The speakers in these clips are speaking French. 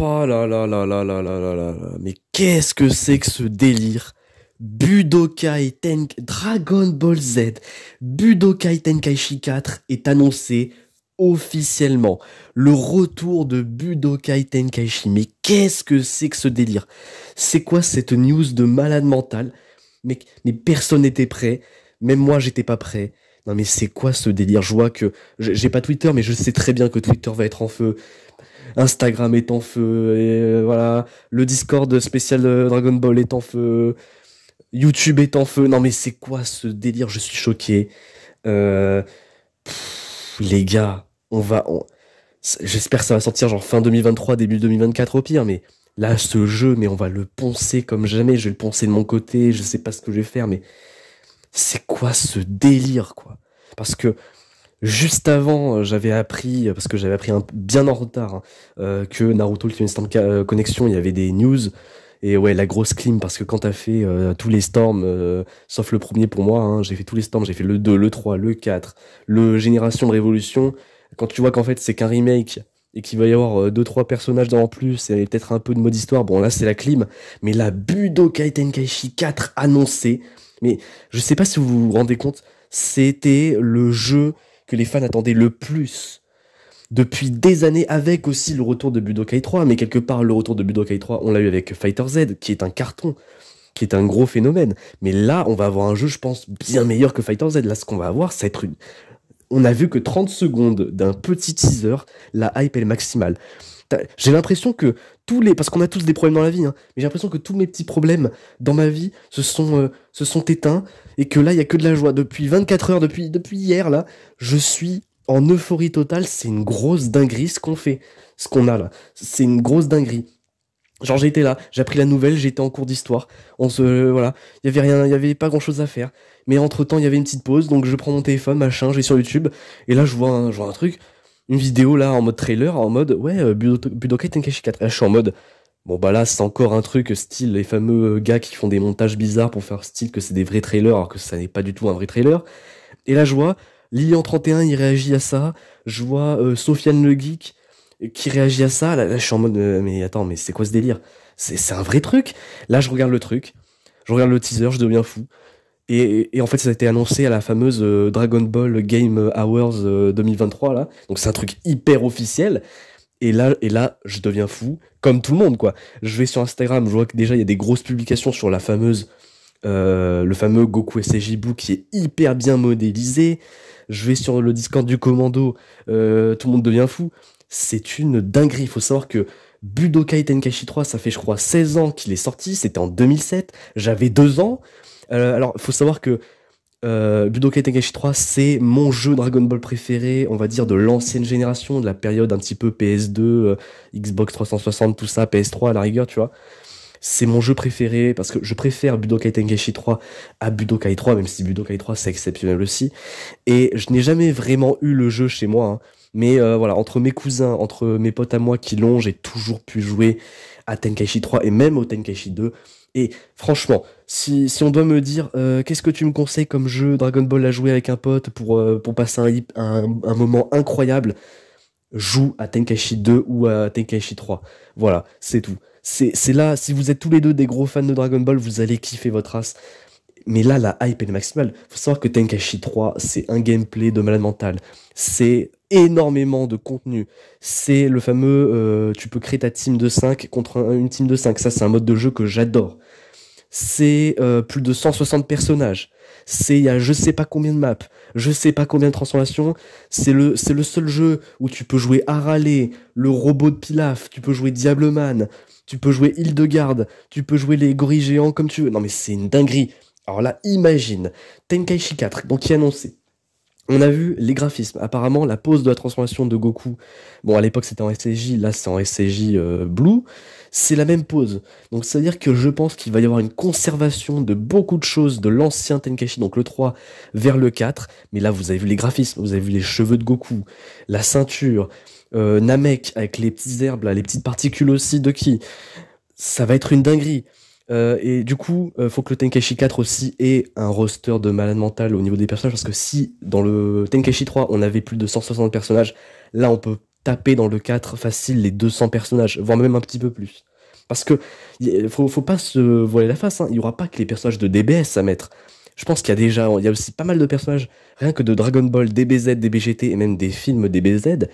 Oh là là là là là là là là là. Mais qu'est-ce que c'est que ce délire? Dragon Ball Z Budokai Tenkaichi 4 est annoncé officiellement. Le retour de Budokai Tenkaichi. Mais qu'est-ce que c'est que ce délire? C'est quoi cette news de malade mental? Mais personne n'était prêt. Même moi, j'étais pas prêt. Non mais c'est quoi ce délire? Je vois que j'ai pas Twitter, mais je sais très bien que Twitter va être en feu. Instagram est en feu, et voilà, le Discord spécial de Dragon Ball est en feu, YouTube est en feu. Non mais c'est quoi ce délire? Je suis choqué. Euh, les gars, j'espère que ça va sortir genre fin 2023, début 2024 au pire, mais là ce jeu, mais on va le poncer comme jamais. Je vais le poncer de mon côté, je sais pas ce que je vais faire, mais c'est quoi ce délire quoi? Parce que juste avant, j'avais appris, parce que j'avais appris bien en retard, hein, que Naruto Ultimate Storm Connection, il y avait des news. Et ouais, la grosse clim, parce que quand t'as fait tous les storms, sauf le premier pour moi, hein, j'ai fait tous les storms, j'ai fait le 2, le 3, le 4, le Génération de Révolution. Quand tu vois qu'en fait c'est qu'un remake et qu'il va y avoir deux trois personnages dans en plus et peut-être un peu de mode histoire, bon là c'est la clim. Mais la Budokai Tenkaichi 4 annoncée, mais je sais pas si vous vous rendez compte, c'était le jeu que les fans attendaient le plus depuis des années, avec aussi le retour de Budokai 3, mais quelque part le retour de Budokai 3, on l'a eu avec Fighter Z, qui est un carton, qui est un gros phénomène. Mais là, on va avoir un jeu, je pense, bien meilleur que Fighter Z. Là, ce qu'on va avoir, ça va être une... On a vu que 30 secondes d'un petit teaser, la hype est maximale. J'ai l'impression que tous les... Parce qu'on a tous des problèmes dans la vie, hein, mais j'ai l'impression que tous mes petits problèmes dans ma vie se sont éteints, et que là, il y a que de la joie. Depuis 24 heures, depuis hier, là, je suis en euphorie totale. C'est une grosse dinguerie ce qu'on fait, ce qu'on a là. C'est une grosse dinguerie. Genre j'ai été là, j'ai appris la nouvelle, j'étais en cours d'histoire. Voilà, il y avait rien, il y avait pas grand-chose à faire. Mais entre-temps, il y avait une petite pause, donc je prends mon téléphone, machin, je vais sur YouTube, et là je vois un truc, une vidéo là en mode trailer, en mode ouais, Budokai Tenkaichi 4. Et là, je suis en mode bon bah là c'est encore un truc style les fameux gars qui font des montages bizarres pour faire style que c'est des vrais trailers alors que ça n'est pas du tout un vrai trailer. Et là je vois Lilian31 il réagit à ça, je vois Sofiane le Geek qui réagit à ça. Là je suis en mode mais attends, mais c'est quoi ce délire? C'est un vrai truc? Là je regarde le truc, je regarde le teaser, je deviens fou. Et en fait, ça a été annoncé à la fameuse Dragon Ball Game Awards 2023 là. Donc c'est un truc hyper officiel. Et là, je deviens fou, comme tout le monde, quoi. Je vais sur Instagram, je vois que déjà, il y a des grosses publications sur le fameux Goku SCJ Blue qui est hyper bien modélisé. Je vais sur le Discord du Commando, tout le monde devient fou. C'est une dinguerie. Il faut savoir que Budokai Tenkaichi 3, ça fait, je crois, 16 ans qu'il est sorti. C'était en 2007. J'avais 2 ans. Alors, il faut savoir que Budokai Tenkaichi 3, c'est mon jeu Dragon Ball préféré, on va dire de l'ancienne génération, de la période un petit peu PS2, Xbox 360, tout ça, PS3 à la rigueur, tu vois. C'est mon jeu préféré parce que je préfère Budokai Tenkaichi 3 à Budokai 3, même si Budokai 3 c'est exceptionnel aussi. Et je n'ai jamais vraiment eu le jeu chez moi, hein. Mais voilà, entre mes cousins, entre mes potes à moi qui l'ont, j'ai toujours pu jouer à Tenkaichi 3 et même au Tenkaichi 2. Et franchement, si on doit me dire qu'est-ce que tu me conseilles comme jeu Dragon Ball à jouer avec un pote pour passer un moment incroyable, joue à Tenkaichi 2 ou à Tenkaichi 3. Voilà, c'est tout. C'est là, si vous êtes tous les deux des gros fans de Dragon Ball, vous allez kiffer votre race. Mais là, la hype est maximale. Faut savoir que Tenkaichi 3, c'est un gameplay de malade mental. C'est énormément de contenu. C'est le fameux, tu peux créer ta team de 5 contre une team de 5. Ça, c'est un mode de jeu que j'adore. C'est plus de 160 personnages. Il y a je sais pas combien de maps, je sais pas combien de transformations. C'est le seul jeu où tu peux jouer Harale, le robot de Pilaf, tu peux jouer Diableman, tu peux jouer Hildegarde, tu peux jouer les gorilles géants comme tu veux. Non mais c'est une dinguerie. Alors là, imagine, Tenkaichi 4, donc qui est annoncé. On a vu les graphismes. Apparemment, la pose de la transformation de Goku, bon, à l'époque c'était en SCJ, là c'est en SCJ Blue, c'est la même pose. Donc ça veut dire que je pense qu'il va y avoir une conservation de beaucoup de choses de l'ancien Tenkaichi, donc le 3 vers le 4. Mais là, vous avez vu les graphismes, vous avez vu les cheveux de Goku, la ceinture, Namek avec les petites herbes, là, les petites particules aussi de Ki. Ça va être une dinguerie. Et du coup, faut que le Tenkaichi 4 aussi ait un roster de malade mental au niveau des personnages, parce que si dans le Tenkaichi 3 on avait plus de 160 personnages, là on peut taper dans le 4 facile les 200 personnages, voire même un petit peu plus. Parce que faut pas se voiler la face, hein. Il y aura pas que les personnages de DBS à mettre. Je pense il y a aussi pas mal de personnages, rien que de Dragon Ball, DBZ, DBGT et même des films DBZ,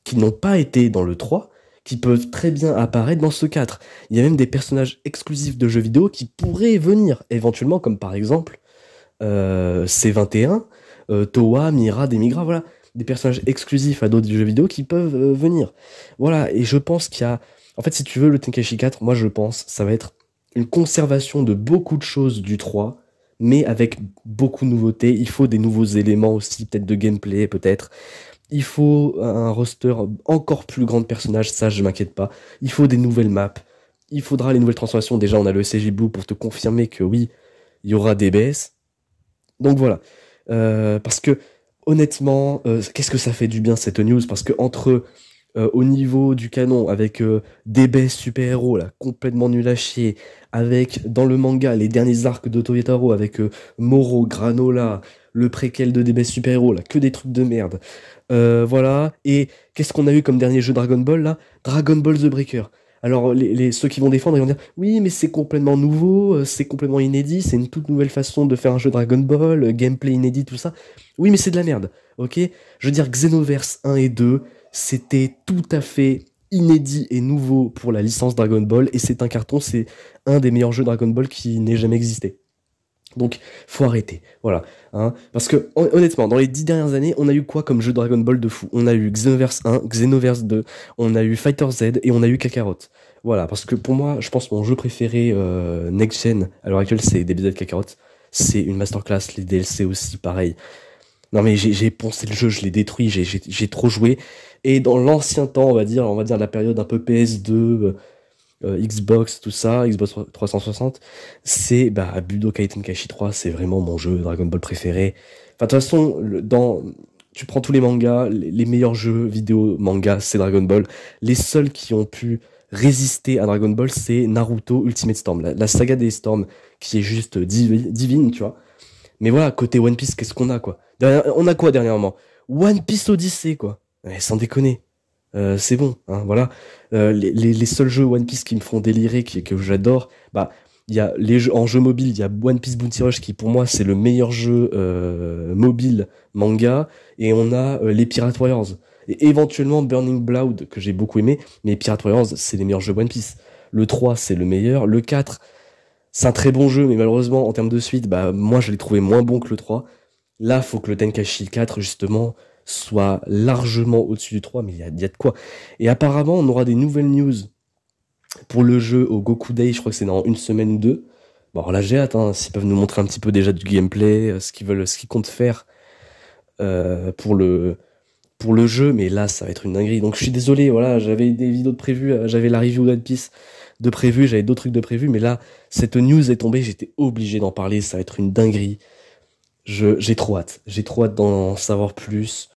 qui n'ont pas été dans le 3, qui peuvent très bien apparaître dans ce 4. Il y a même des personnages exclusifs de jeux vidéo qui pourraient venir, éventuellement, comme par exemple C21, Towa, Mira, Demigra, voilà. Des personnages exclusifs à d'autres jeux vidéo qui peuvent venir. Voilà, et je pense qu'il y a... En fait, si tu veux, le Tenkaichi 4, moi je pense, ça va être une conservation de beaucoup de choses du 3, mais avec beaucoup de nouveautés. Il faut des nouveaux éléments aussi, peut-être de gameplay, peut-être. Il faut un roster encore plus grand de personnages, ça je m'inquiète pas. Il faut des nouvelles maps. Il faudra les nouvelles transformations. Déjà, on a le SCJ Blue pour te confirmer que oui, il y aura des BS. Donc voilà. Parce que, honnêtement, qu'est-ce que ça fait du bien cette news? Parce que entre au niveau du canon, avec DBS super-héros, là, complètement nul à chier, avec, dans le manga, les derniers arcs de Toyotaro, avec Moro, Granola, le préquel de DBS super-héros, là, que des trucs de merde. Voilà, et qu'est-ce qu'on a eu comme dernier jeu Dragon Ball, là? Dragon Ball The Breaker. Alors, ceux qui vont défendre, ils vont dire, oui, mais c'est complètement nouveau, c'est complètement inédit, c'est une toute nouvelle façon de faire un jeu Dragon Ball, gameplay inédit, tout ça. Oui, mais c'est de la merde, ok? Je veux dire, Xenoverse 1 et 2, c'était tout à fait inédit et nouveau pour la licence Dragon Ball, et c'est un carton, c'est un des meilleurs jeux Dragon Ball qui n'ait jamais existé. Donc, faut arrêter, voilà. Hein. Parce que, honnêtement, dans les 10 dernières années, on a eu quoi comme jeu Dragon Ball de fou? On a eu Xenoverse 1, Xenoverse 2, on a eu Fighter Z, et on a eu Kakarot. Voilà, parce que pour moi, je pense que mon jeu préféré Next Gen, à l'heure actuelle, c'est DBZ Kakarot. C'est une masterclass, les DLC aussi, pareil. Non mais j'ai poncé le jeu, je l'ai détruit, j'ai trop joué. Et dans l'ancien temps, on va dire la période un peu PS2, Xbox, tout ça, Xbox 360, c'est Budokai Tenkaichi 3, c'est vraiment mon jeu Dragon Ball préféré. Enfin, de toute façon, tu prends tous les mangas, les meilleurs jeux vidéo manga, c'est Dragon Ball. Les seuls qui ont pu résister à Dragon Ball, c'est Naruto Ultimate Storm, la saga des Storms, qui est juste divine, tu vois. Mais voilà, côté One Piece, qu'est-ce qu'on a, quoi? On a quoi dernièrement? One Piece Odyssey, quoi. Ouais, sans déconner. C'est bon, hein, voilà. Les seuls jeux One Piece qui me font délirer, que j'adore, il y a les jeux, en jeu mobile, il y a One Piece Bounty Rush qui pour moi c'est le meilleur jeu mobile manga, et on a les Pirate Warriors. Et éventuellement Burning Blood que j'ai beaucoup aimé, mais Pirate Warriors c'est les meilleurs jeux One Piece. Le 3 c'est le meilleur, le 4 c'est un très bon jeu, mais malheureusement en termes de suite, moi je l'ai trouvé moins bon que le 3. Là, faut que le Tenkaichi 4 justement soit largement au-dessus du 3, mais il y a de quoi. Et apparemment, on aura des nouvelles news pour le jeu au Goku Day, je crois que c'est dans une semaine ou deux. Bon, alors là, j'ai hâte, hein, s'ils peuvent nous montrer un petit peu déjà du gameplay, ce qu'ils comptent faire pour le jeu, mais là, ça va être une dinguerie. Donc, je suis désolé, voilà, j'avais des vidéos de prévues, j'avais la review d'One Piece de prévu, j'avais d'autres trucs de prévu, mais là, cette news est tombée, j'étais obligé d'en parler, ça va être une dinguerie. J'ai trop hâte d'en savoir plus.